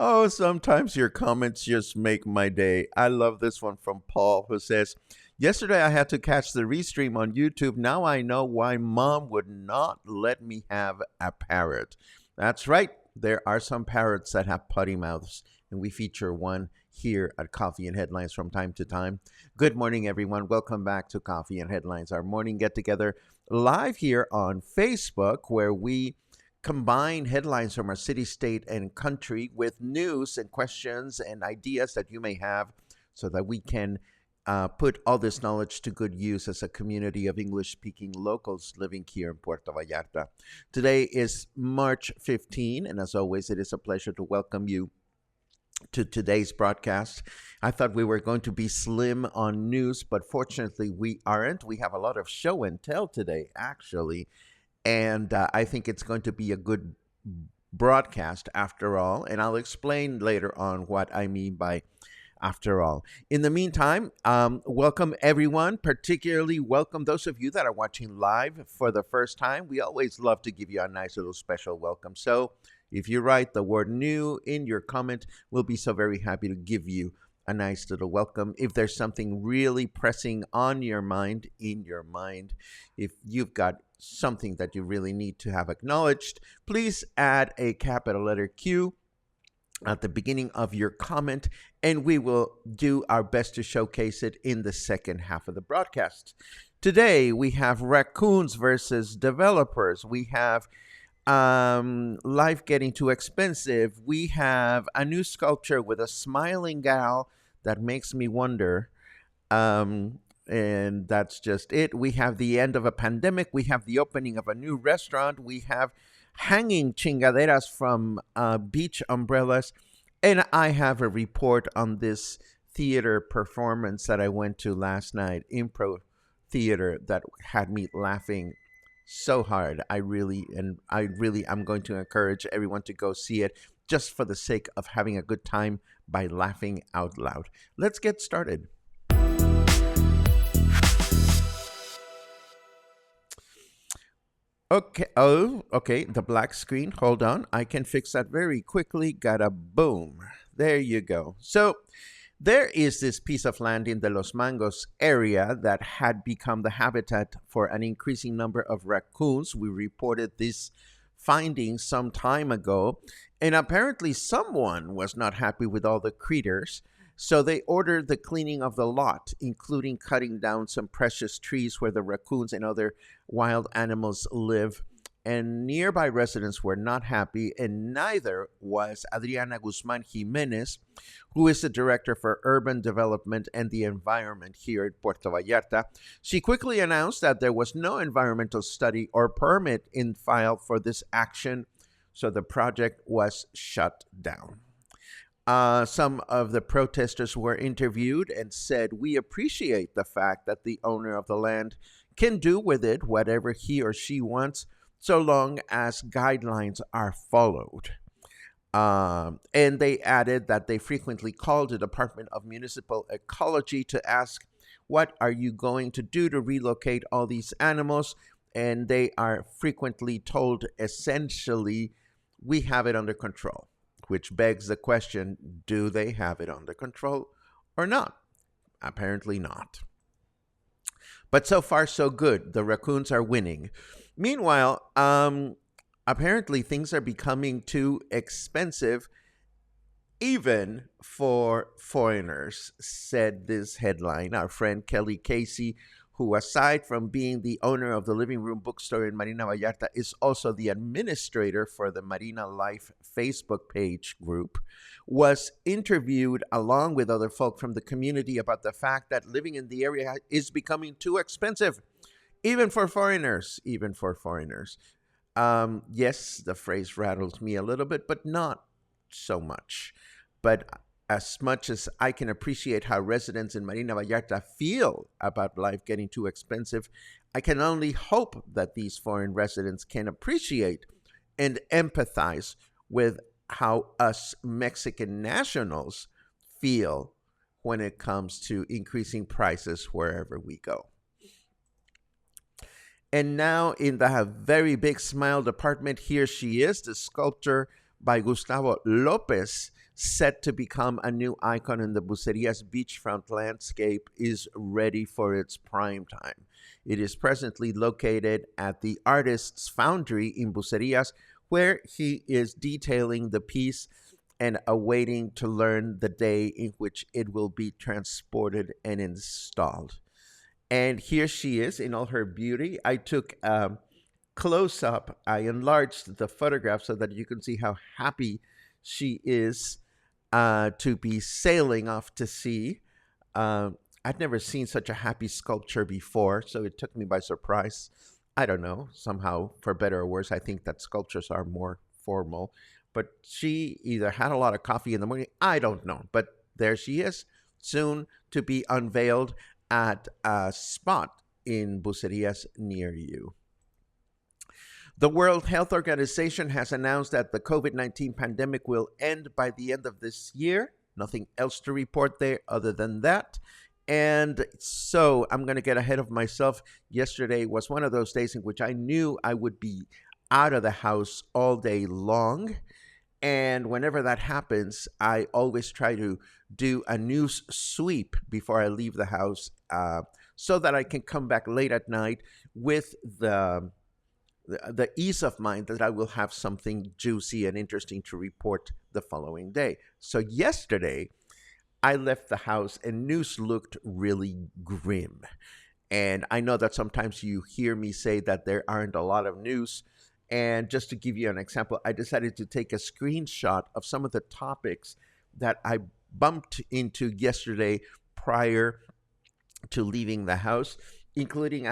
Oh, sometimes your comments just make my day. I love this one from Paul, who says, "Yesterday I had to catch the restream on YouTube. Now I know why mom would not let me have a parrot." That's right. There are some parrots that have putty mouths, and we feature one here at Coffee and Headlines from time to time. Good morning, everyone. Welcome back to Coffee and Headlines, our morning get together live here on Facebook, where we combine headlines from our city, state, and country with news and questions and ideas that you may have so that we can put all this knowledge to good use as a community of English-speaking locals living here in Puerto Vallarta. Today is March 15, and as always, it is a pleasure to welcome you to today's broadcast. I thought we were going to be slim on news, but fortunately we aren't. We have a lot of show and tell today, actually. And I think it's going to be a good broadcast after all. And I'll explain later on what I mean by after all. In the meantime, welcome everyone, particularly welcome those of you that are watching live for the first time. We always love to give you a nice little special welcome. So if you write the word new in your comment, we'll be so very happy to give you a nice little welcome. If there's something really pressing on your mind, if you've got something that you really need to have acknowledged, please add a capital letter Q at the beginning of your comment, and we will do our best to showcase it in the second half of the broadcast. Today, we have raccoons versus developers. We have life getting too expensive. We have a new sculpture with a smiling gal that makes me wonder. And that's just it. We have the end of a pandemic. We have the opening of a new restaurant. We have hanging chingaderas from beach umbrellas. And I have a report on this theater performance that I went to last night, improv theater, that had me laughing so hard. I'm going to encourage everyone to go see it just for the sake of having a good time by laughing out loud. Let's get started. Okay. The black screen. Hold on. I can fix that very quickly. Got a boom. There you go. So there is this piece of land in the Los Mangos area that had become the habitat for an increasing number of raccoons. We reported this finding some time ago, and apparently someone was not happy with all the critters, so they ordered the cleaning of the lot, including cutting down some precious trees where the raccoons and other wild animals live. And nearby residents were not happy, and neither was Adriana Guzman Jimenez, who is the director for urban development and the environment here at Puerto Vallarta. She quickly announced that there was no environmental study or permit in file for this action, so the project was shut down. Some of the protesters were interviewed and said, "We appreciate the fact that the owner of the land can do with it whatever he or she wants. so long as guidelines are followed. And they added that they frequently called the Department of Municipal Ecology to ask, what are you going to do to relocate all these animals? And they are frequently told, essentially, we have it under control, which begs the question, do they have it under control or not? Apparently not. But so far, so good. The raccoons are winning. Meanwhile, apparently things are becoming too expensive even for foreigners, said this headline. Our friend Kelly Casey, who, aside from being the owner of the Living Room bookstore in Marina Vallarta, is also the administrator for the Marina Life Facebook page group, was interviewed along with other folk from the community about the fact that living in the area is becoming too expensive, even for foreigners, even for foreigners. Yes, the phrase rattles me a little bit, but not so much. But as much as I can appreciate how residents in Marina Vallarta feel about life getting too expensive, I can only hope that these foreign residents can appreciate and empathize with how us Mexican nationals feel when it comes to increasing prices wherever we go. And now, in the very big smile department, here she is, the sculptor by Gustavo Lopez, set to become a new icon in the Bucerias beachfront landscape, is ready for its prime time. It is presently located at the Artist's Foundry in Bucerias, where he is detailing the piece and awaiting to learn the day in which it will be transported and installed. And here she is in all her beauty. I took a close up, I enlarged the photograph so that you can see how happy she is to be sailing off to sea. I'd never seen such a happy sculpture before, so it took me by surprise. I don't know, somehow, for better or worse, I think that sculptures are more formal. But she either had a lot of coffee in the morning, I don't know. But there she is, soon to be unveiled at a spot in Bucerias near you. The World Health Organization has announced that the COVID-19 pandemic will end by the end of this year. Nothing else to report there other than that. And so I'm going to get ahead of myself. Yesterday was one of those days in which I knew I would be out of the house all day long. And whenever that happens, I always try to do a news sweep before I leave the house so that I can come back late at night with the ease of mind that I will have something juicy and interesting to report the following day. So yesterday, I left the house and news looked really grim. And I know that sometimes you hear me say that there aren't a lot of news. And just to give you an example, I decided to take a screenshot of some of the topics that I bumped into yesterday prior to leaving the house, including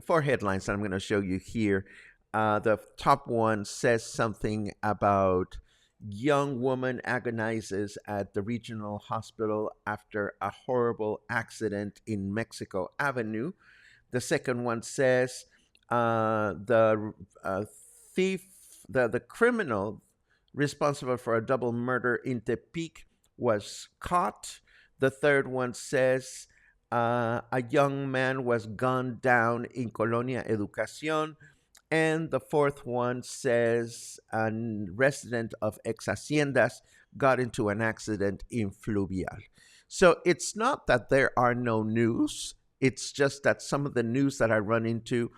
four headlines that I'm going to show you here. The top one says something about young woman agonizes at the regional hospital after a horrible accident in Mexico Avenue. The second one says the thief, the criminal responsible for a double murder in Tepic was caught. The third one says a young man was gunned down in Colonia Educación. And the fourth one says a resident of Ex Haciendas got into an accident in Fluvial. So it's not that there are no news. It's just that some of the news that I run into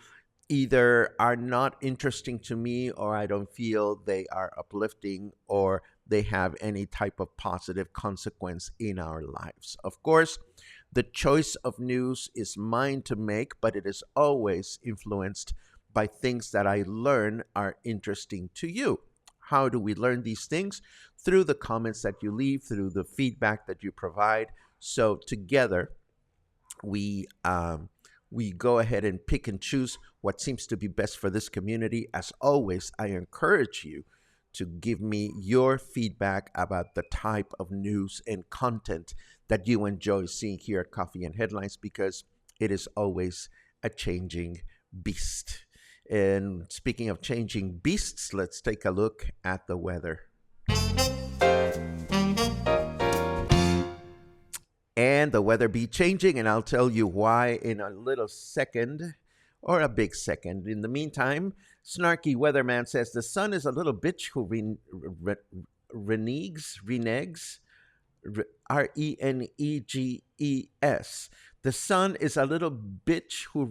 either are not interesting to me, or I don't feel they are uplifting, or they have any type of positive consequence in our lives. Of course, the choice of news is mine to make, but it is always influenced by things that I learn are interesting to you. How do we learn these things? Through the comments that you leave, through the feedback that you provide. So together, we go ahead and pick and choose what seems to be best for this community. As always, I encourage you to give me your feedback about the type of news and content that you enjoy seeing here at Coffee and Headlines, because it is always a changing beast. And speaking of changing beasts, let's take a look at the weather. And the weather be changing, and I'll tell you why in a little second, or a big second. In the meantime, snarky weatherman says the sun is a little bitch who reneges, Reneges. The sun is a little bitch who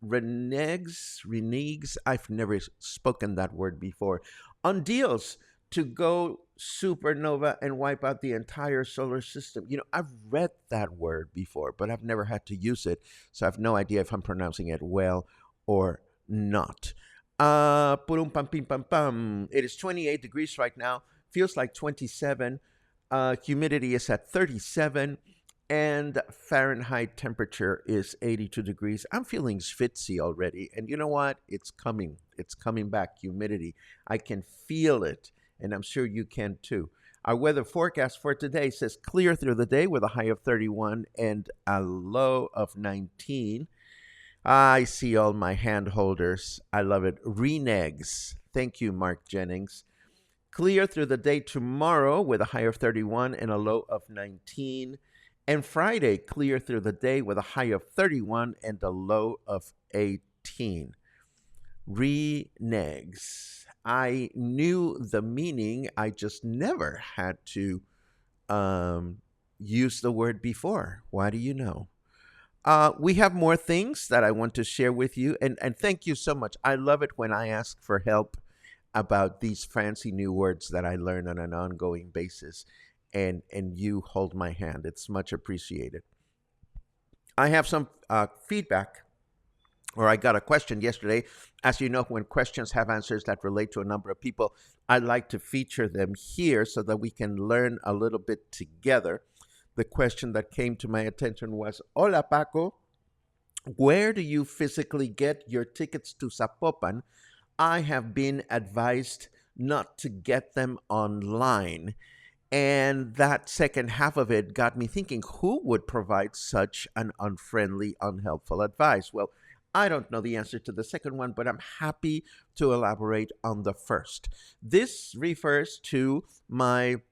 reneges. I've never spoken that word before. On deals to go supernova and wipe out the entire solar system. I've read that word before, but I've never had to use it. So I have no idea if I'm pronouncing it well or not. Purum pam pim pam pam. It is 28 degrees right now. Feels like 27. Humidity is at 37, and Fahrenheit temperature is 82 degrees. I'm feeling schwitzy already, and you know what? It's coming. It's coming back. Humidity. I can feel it, and I'm sure you can too. Our weather forecast for today says clear through the day with a high of 31 and a low of 19. I see all my hand holders. I love it. Renegs. Thank you, Mark Jennings. Clear through the day tomorrow with a high of 31 and a low of 19. And Friday, clear through the day with a high of 31 and a low of 18. Renegs. I knew the meaning. I just never had to use the word before. Why do you know? We have more things that I want to share with you. And thank you so much. I love it when I ask for help about these fancy new words that I learn on an ongoing basis. And you hold my hand. It's much appreciated. I have some feedback, or I got a question yesterday. As you know, when questions have answers that relate to a number of people, I like to feature them here so that we can learn a little bit together. The question that came to my attention was, Hola, Paco, where do you physically get your tickets to Zapopan? I have been advised not to get them online. And that second half of it got me thinking, who would provide such an unfriendly, unhelpful advice? Well, I don't know the answer to the second one, but I'm happy to elaborate on the first. This refers to my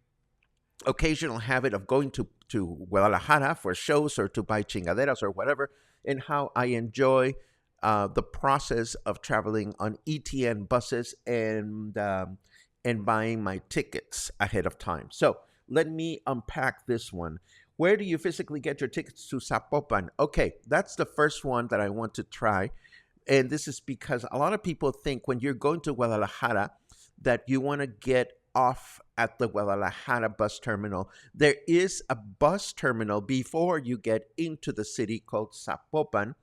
occasional habit of going to Guadalajara for shows or to buy chingaderas or whatever, and how I enjoy the process of traveling on ETN buses and buying my tickets ahead of time. So let me unpack this one. Where do you physically get your tickets to Zapopan? Okay, that's the first one that I want to try. And this is because a lot of people think when you're going to Guadalajara that you want to get off at the Guadalajara bus terminal. There is a bus terminal before you get into the city called Zapopan.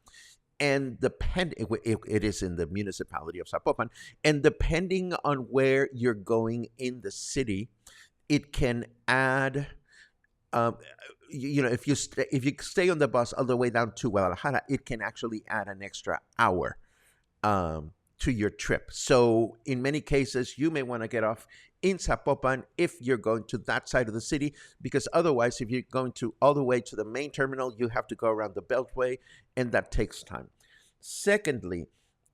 And it is in the municipality of Zapopan. And depending on where you're going in the city, it can add, if you stay on the bus all the way down to Guadalajara, it can actually add an extra hour to your trip. So in many cases, you may want to get off in Zapopan if you're going to that side of the city, because otherwise, if you're going to all the way to the main terminal, you have to go around the Beltway, and that takes time. Secondly,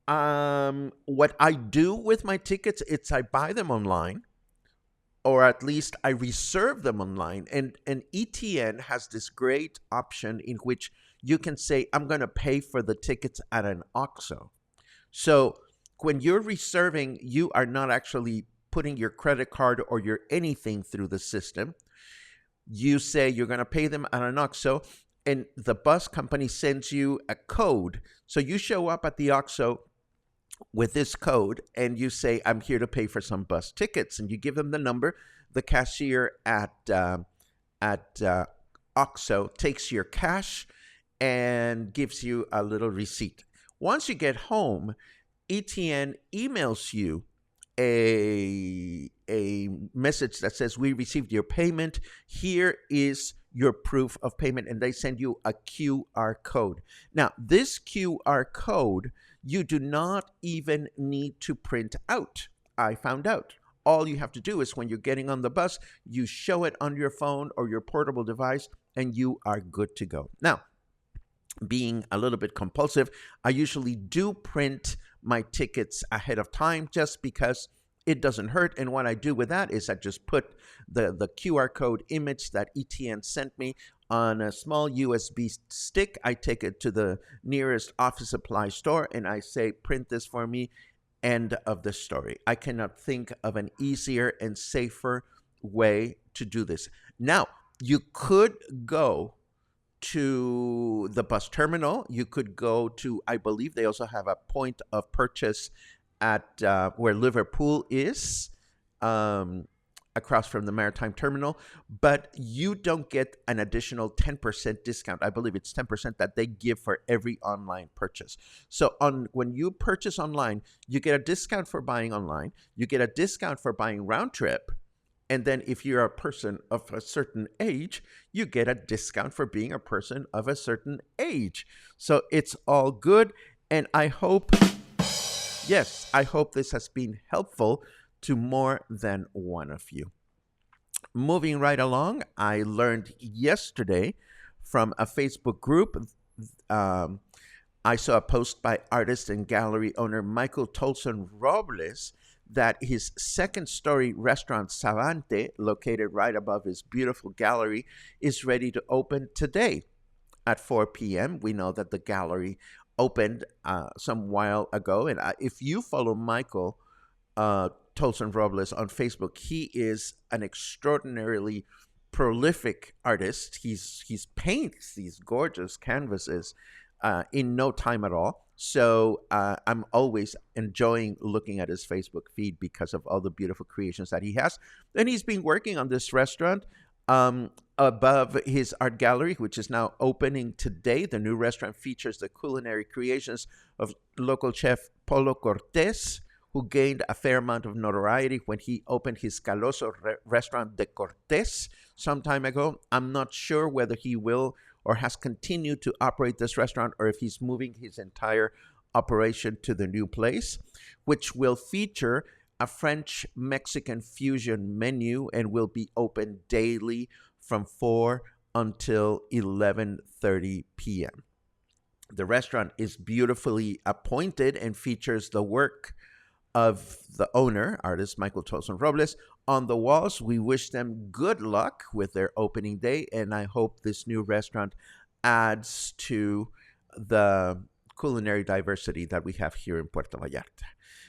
what I do with my tickets, it's I buy them online, or at least I reserve them online. And ETN has this great option in which you can say, I'm going to pay for the tickets at an OXXO. So when you're reserving, you are not actually putting your credit card or your anything through the system. You say you're going to pay them at an OXXO, and the bus company sends you a code. So you show up at the OXXO with this code, and you say, I'm here to pay for some bus tickets. And you give them the number. The cashier at OXXO takes your cash and gives you a little receipt. Once you get home, ETN emails you a message that says, we received your payment. Here is your proof of payment. And they send you a QR code. Now, this QR code, you do not even need to print out. I found out. All you have to do is when you're getting on the bus, you show it on your phone or your portable device, and you are good to go. Now, being a little bit compulsive, I usually do print my tickets ahead of time just because it doesn't hurt. And what I do with that is I just put the QR code image that ETN sent me on a small USB stick. I take it to the nearest office supply store and I say, print this for me. End of the story. I cannot think of an easier and safer way to do this. Now, you could go to the bus terminal. You could go to, I believe they also have a point of purchase at where Liverpool is, across from the Maritime Terminal, but you don't get an additional 10% discount. I believe it's 10% that they give for every online purchase. So when you purchase online, you get a discount for buying online, you get a discount for buying round trip, and then if you're a person of a certain age, you get a discount for being a person of a certain age. So it's all good, and I hope this has been helpful to more than one of you. Moving right along, I learned yesterday from a Facebook group. I saw a post by artist and gallery owner Michael Tolson Robles that his second story restaurant Savante, located right above his beautiful gallery, is ready to open today at 4 p.m. We know that the gallery opened some while ago. And if you follow Michael Tolson Robles on Facebook, he is an extraordinarily prolific artist. He's paints these gorgeous canvases in no time at all. So I'm always enjoying looking at his Facebook feed because of all the beautiful creations that he has. And he's been working on this restaurant above his art gallery, which is now opening today. The new restaurant features the culinary creations of local chef Polo Cortés, who gained a fair amount of notoriety when he opened his Caloso restaurant de Cortés some time ago. I'm not sure whether he will or has continued to operate this restaurant or if he's moving his entire operation to the new place, which will feature a French-Mexican fusion menu and will be open daily from 4 until 11:30 p.m. The restaurant is beautifully appointed and features the work of the owner, artist Michael Tolson Robles, on the walls. We wish them good luck with their opening day, and I hope this new restaurant adds to the culinary diversity that we have here in Puerto Vallarta.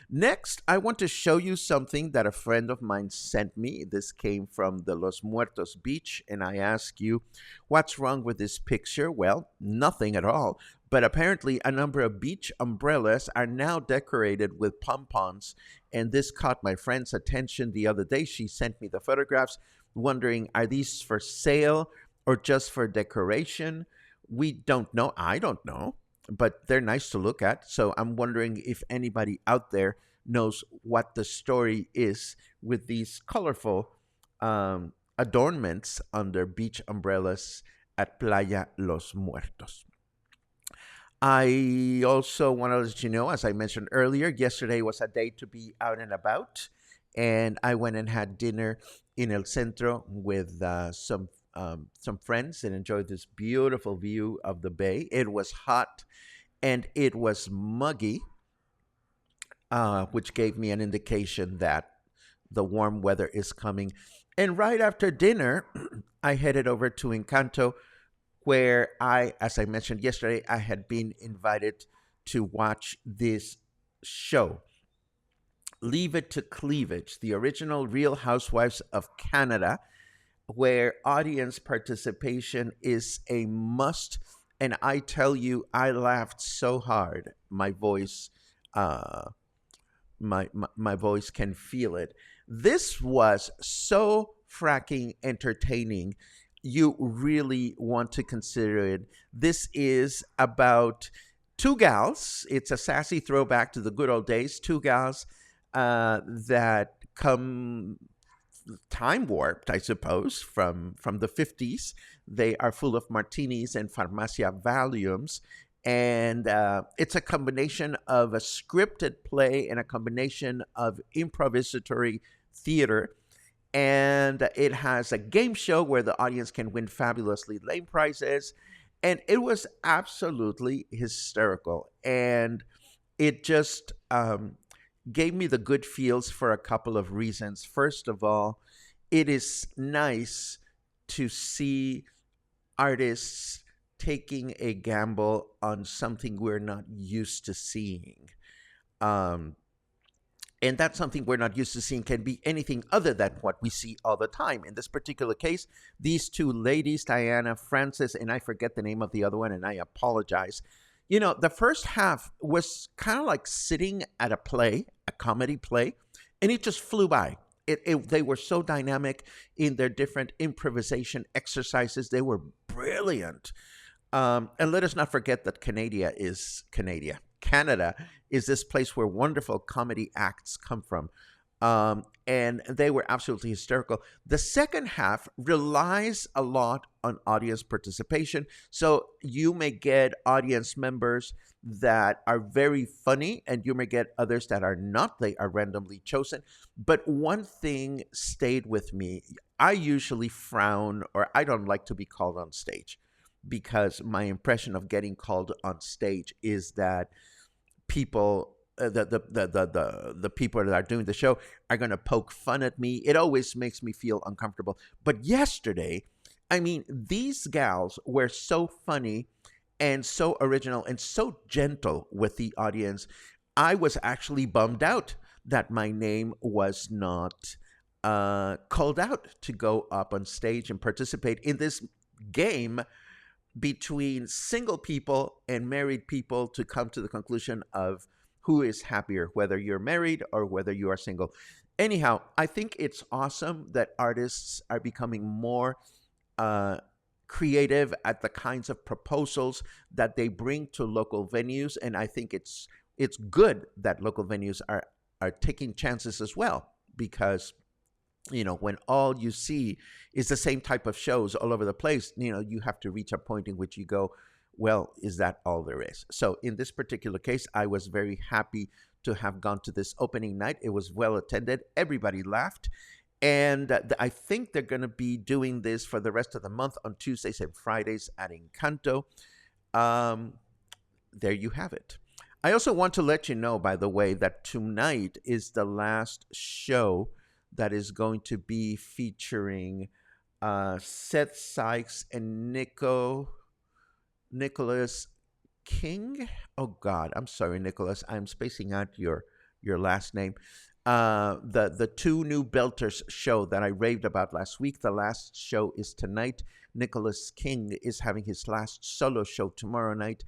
Next, I want to show you something that a friend of mine sent me. This came from the Los Muertos beach, and I ask you, what's wrong with this picture? Well, nothing at all. But apparently, a number of beach umbrellas are now decorated with pom-poms, and this caught my friend's attention the other day. She sent me the photographs, wondering, are these for sale or just for decoration? We don't know. I don't know, but they're nice to look at. So I'm wondering if anybody out there knows what the story is with these colorful adornments under beach umbrellas at Playa Los Muertos. I also want to let you know, as I mentioned earlier, yesterday was a day to be out and about, and I went and had dinner in El Centro with some friends and enjoyed this beautiful view of the bay. It was hot and it was muggy, which gave me an indication that the warm weather is coming. And right after dinner, I headed over to Encanto, where as I mentioned yesterday, I had been invited to watch this show, Leave It to Cleavage, the original Real Housewives of Canada, where audience participation is a must. And I tell you, I laughed so hard, my voice can feel it. This was so fracking entertaining. You really want to consider it. This is about two gals. It's a sassy throwback to the good old days. Two gals that come time warped, I suppose, from the 50s. They are full of martinis and farmacia Valiums. And it's a combination of a scripted play and a combination of improvisatory theater. And it has a game show where the audience can win fabulously lame prizes. And it was absolutely hysterical. And it just gave me the good feels for a couple of reasons. First of all, it is nice to see artists taking a gamble on something we're not used to seeing. Um, and that's something we're not used to seeing can be anything other than what we see all the time. In this particular case, these two ladies, Diana Francis, and I forget the name of the other one, and I apologize. You know, the first half was kind of like sitting at a play, a comedy play, and it just flew by. They were so dynamic in their different improvisation exercises. They were brilliant. And let us not forget that Canada is this place where wonderful comedy acts come from. And they were absolutely hysterical. The second half relies a lot on audience participation. So you may get audience members that are very funny, and you may get others that are not. They are randomly chosen. But one thing stayed with me. I usually frown, or I don't like to be called on stage, because my impression of getting called on stage is that people the people that are doing the show are going to poke fun at me. It always makes me feel uncomfortable. But yesterday, I mean, these gals were so funny and so original and so gentle with the audience. I was actually bummed out that my name was not called out to go up on stage and participate in this game between single people and married people to come to the conclusion of who is happier, whether you're married or whether you are single. Anyhow, I think it's awesome that artists are becoming more uh, creative at the kinds of proposals that they bring to local venues, and I think it's good that local venues are taking chances as well, because when all you see is the same type of shows all over the place, you have to reach a point in which you go, well, is that all there is? So in this particular case, I was very happy to have gone to this opening night. It was well attended. Everybody laughed. And I think they're going to be doing this for the rest of the month on Tuesdays and Fridays at Encanto. Um, there you have it. I also want to let you know, by the way, that tonight is the last show that is going to be featuring Seth Sykes and Nicholas King. Oh God, I'm sorry, Nicholas. I'm spacing out your last name. The two new Belters show that I raved about last week. The last show is tonight. Nicholas King is having his last solo show tomorrow night.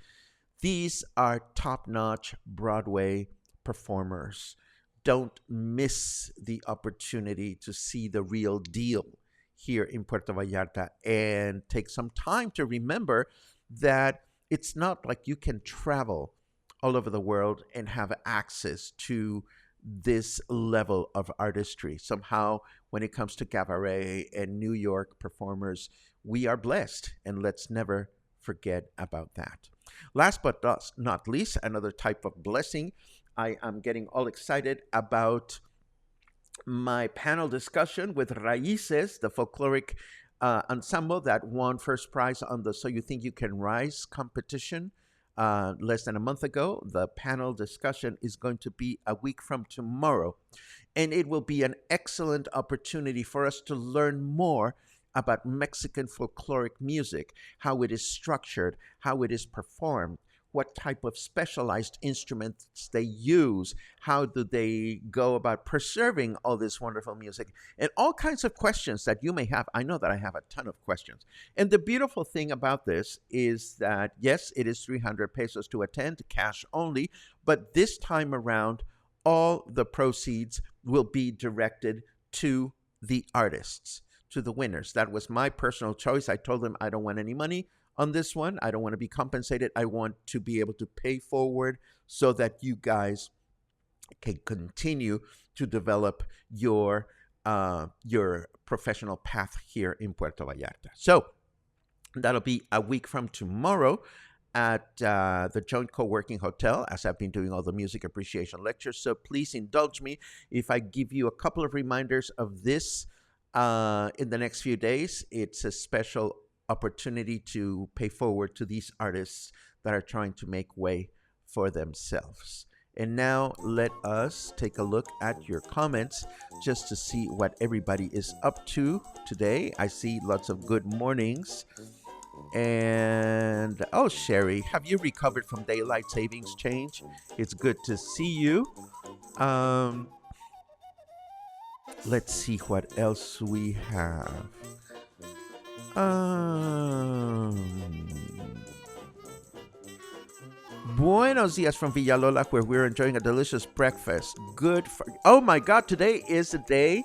These are top-notch Broadway performers. Don't miss the opportunity to see the real deal here in Puerto Vallarta, and take some time to remember that it's not like you can travel all over the world and have access to this level of artistry. Somehow, when it comes to cabaret and New York performers, we are blessed, and let's never forget about that. Last but not least, another type of blessing. I am getting all excited about my panel discussion with Raíces, the folkloric ensemble that won first prize on the So You Think You Can Rise competition less than a month ago. The panel discussion is going to be a week from tomorrow, and it will be an excellent opportunity for us to learn more about Mexican folkloric music, how it is structured, how it is performed, what type of specialized instruments they use, how do they go about preserving all this wonderful music, and all kinds of questions that you may have. I know that I have a ton of questions. And the beautiful thing about this is that, yes, it is 300 pesos to attend, cash only, but this time around, all the proceeds will be directed to the artists, to the winners. That was my personal choice. I told them I don't want any money on this one. I don't want to be compensated. I want to be able to pay forward so that you guys can continue to develop your professional path here in Puerto Vallarta. So that'll be a week from tomorrow at the Joint Co-working Hotel, as I've been doing all the music appreciation lectures. So please indulge me if I give you a couple of reminders of this in the next few days. It's a special opportunity to pay forward to these artists that are trying to make way for themselves. And now let us take a look at your comments just to see what everybody is up to today. I see lots of good mornings. And oh, Sherry, have you recovered from daylight savings change? It's good to see you. Um, let's see what else we have. Buenos dias from Villalola, where we're enjoying a delicious breakfast. Oh my God, today is the day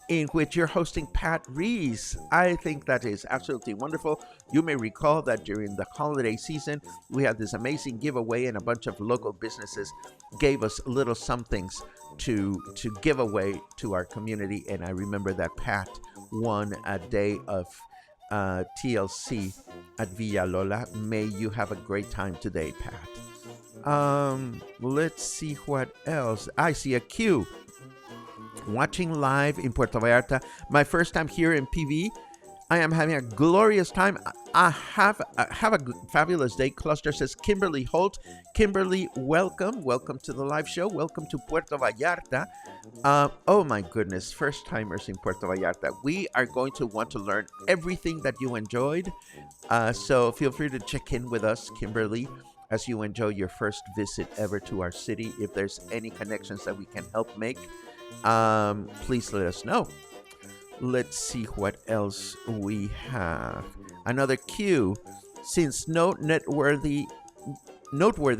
in which you're hosting Pat Rees. I think that is absolutely wonderful. You may recall that during the holiday season, we had this amazing giveaway, and a bunch of local businesses gave us little somethings to give away to our community. And I remember that Pat won a day of TLC at Villalola. May you have a great time today, Pat. Let's see what else. I see a queue. Watching live in Puerto Vallarta. My first time here in PV. I am having a glorious time. I have a fabulous day. Cluster says Kimberly Holt. Kimberly, welcome to the live show. Welcome to Puerto Vallarta. Oh my goodness, first timers in Puerto Vallarta. We are going to want to learn everything that you enjoyed. So feel free to check in with us, Kimberly, as you enjoy your first visit ever to our city. If there's any connections that we can help make, please let us know. Let's see what else we have. Another cue. Since no noteworthy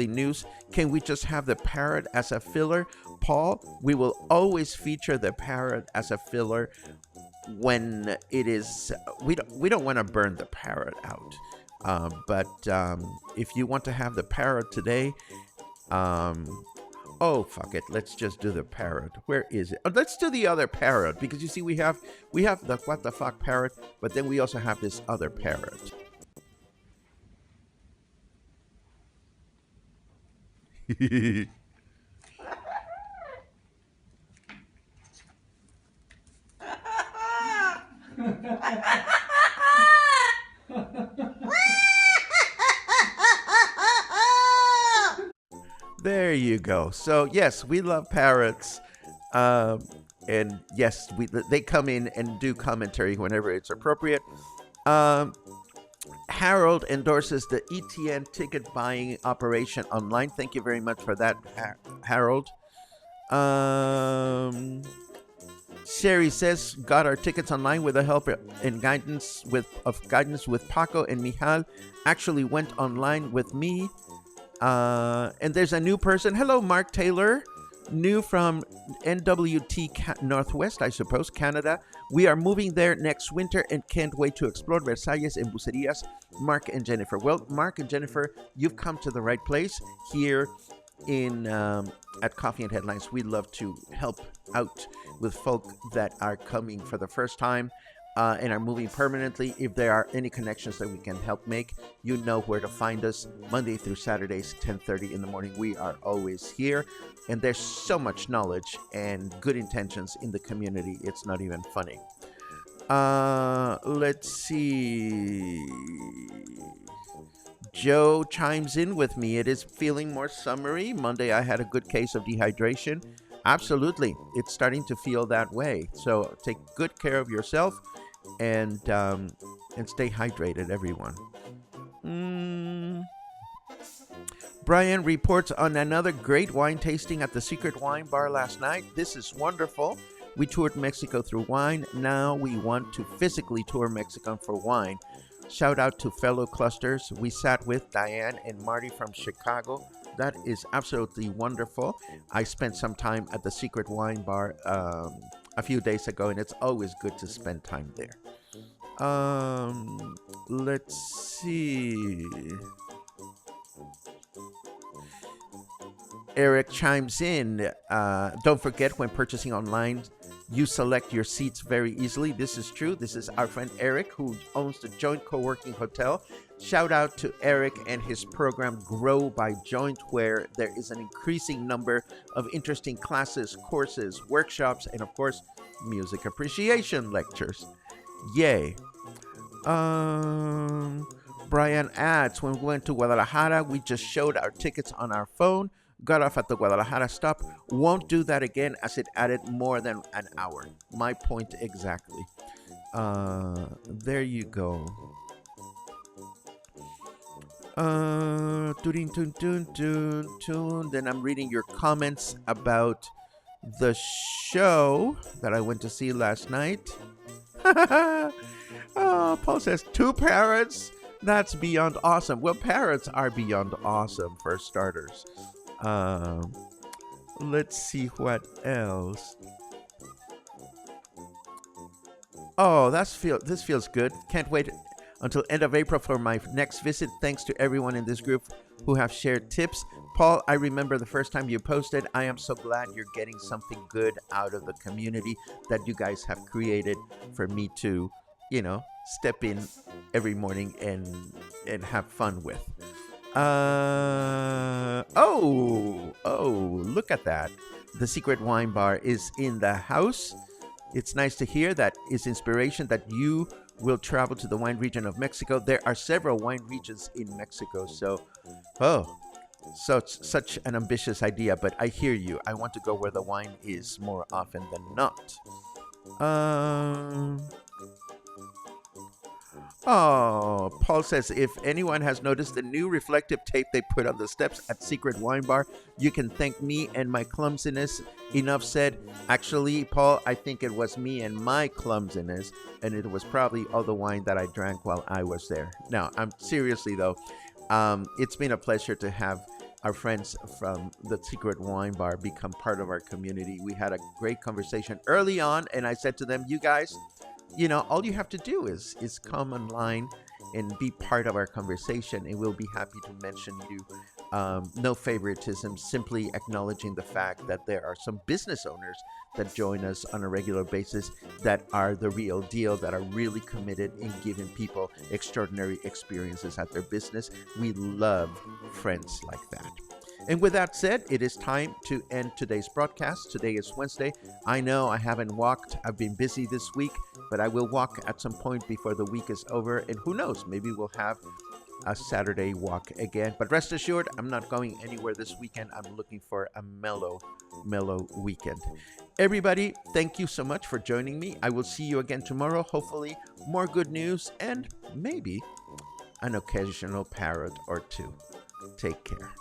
news, can we just have the parrot as a filler? Paul, we will always feature the parrot as a filler when it is. We don't want to burn the parrot out. But if you want to have the parrot today, oh, fuck it. Let's just do the parrot. Where is it? Oh, let's do the other parrot, because you see we have the what the fuck parrot, but then we also have this other parrot. There you go. So yes, we love parrots, and yes, they come in and do commentary whenever it's appropriate. Harold endorses the ETN ticket buying operation online. Thank you very much for that, Harold. Sherry says got our tickets online with the help and guidance with Paco and Mijal. Actually went online with me. And there's a new person. Hello, Mark Taylor. New from NWT Northwest, I suppose, Canada. We are moving there next winter and can't wait to explore Versalles and Bucerías. Mark and Jennifer. Well, Mark and Jennifer, you've come to the right place here in at Coffee and Headlines. We love to help out with folk that are coming for the first time and are moving permanently. If there are any connections that we can help make, you know where to find us. Monday through Saturdays, 10:30 in the morning. We are always here, and there's so much knowledge and good intentions in the community. It's not even funny. Let's see. Joe chimes in with me. It is feeling more summery. Monday, I had a good case of dehydration. Absolutely. It's starting to feel that way. So take good care of yourself and stay hydrated, everyone. Brian reports on another great wine tasting at the Secret Wine Bar last night. This is wonderful. We toured Mexico through wine. Now we want to physically tour Mexico for wine. Shout out to fellow clusters. We sat with Diane and Marty from Chicago. That is absolutely wonderful. I spent some time at the Secret Wine Bar a few days ago, and it's always good to spend time there. Let's see. Eric chimes in. Don't forget, when purchasing online, you select your seats very easily. This is true. This is our friend Eric, who owns the Joint Co-working Hotel. Shout out to Eric and his program Grow by Joint, where there is an increasing number of interesting classes, courses, workshops, and of course, music appreciation lectures. Yay. Brian adds, when we went to Guadalajara, we just showed our tickets on our phone. got off at the Guadalajara stop. Won't do that again as it added more than an hour. My point exactly. There you go. Tune, tune, tune, tune, tune. Then I'm reading your comments about the show that I went to see last night. Oh, Paul says, 2 parrots? That's beyond awesome. Well, parrots are beyond awesome for starters. Let's see what else. Oh, this feels good. Can't wait until end of April for my next visit. Thanks to everyone in this group who have shared tips. Paul, I remember the first time you posted. I am so glad you're getting something good out of the community that you guys have created for me to, step in every morning and have fun with. Look at that. The Secret Wine Bar is in the house. It's nice to hear that is inspiration that you will travel to the wine region of Mexico. There are several wine regions in Mexico. So it's such an ambitious idea, but I hear you. I want to go where the wine is more often than not. Paul says, if anyone has noticed the new reflective tape they put on the steps at Secret Wine Bar, you can thank me and my clumsiness. Enough said. Actually, Paul, I think it was me and my clumsiness, and it was probably all the wine that I drank while I was there. Now, I'm seriously though, it's been a pleasure to have our friends from the Secret Wine Bar become part of our community. We had a great conversation early on, and I said to them, you guys, all you have to do is come online and be part of our conversation, and we'll be happy to mention you. No favoritism, simply acknowledging the fact that there are some business owners that join us on a regular basis that are the real deal, that are really committed in giving people extraordinary experiences at their business. We love friends like that. And with that said, it is time to end today's broadcast. Today is Wednesday. I know I haven't walked. I've been busy this week, but I will walk at some point before the week is over. And who knows, maybe we'll have a Saturday walk again. But rest assured, I'm not going anywhere this weekend. I'm looking for a mellow weekend. Everybody, thank you so much for joining me. I will see you again tomorrow. Hopefully, more good news and maybe an occasional parrot or two. Take care.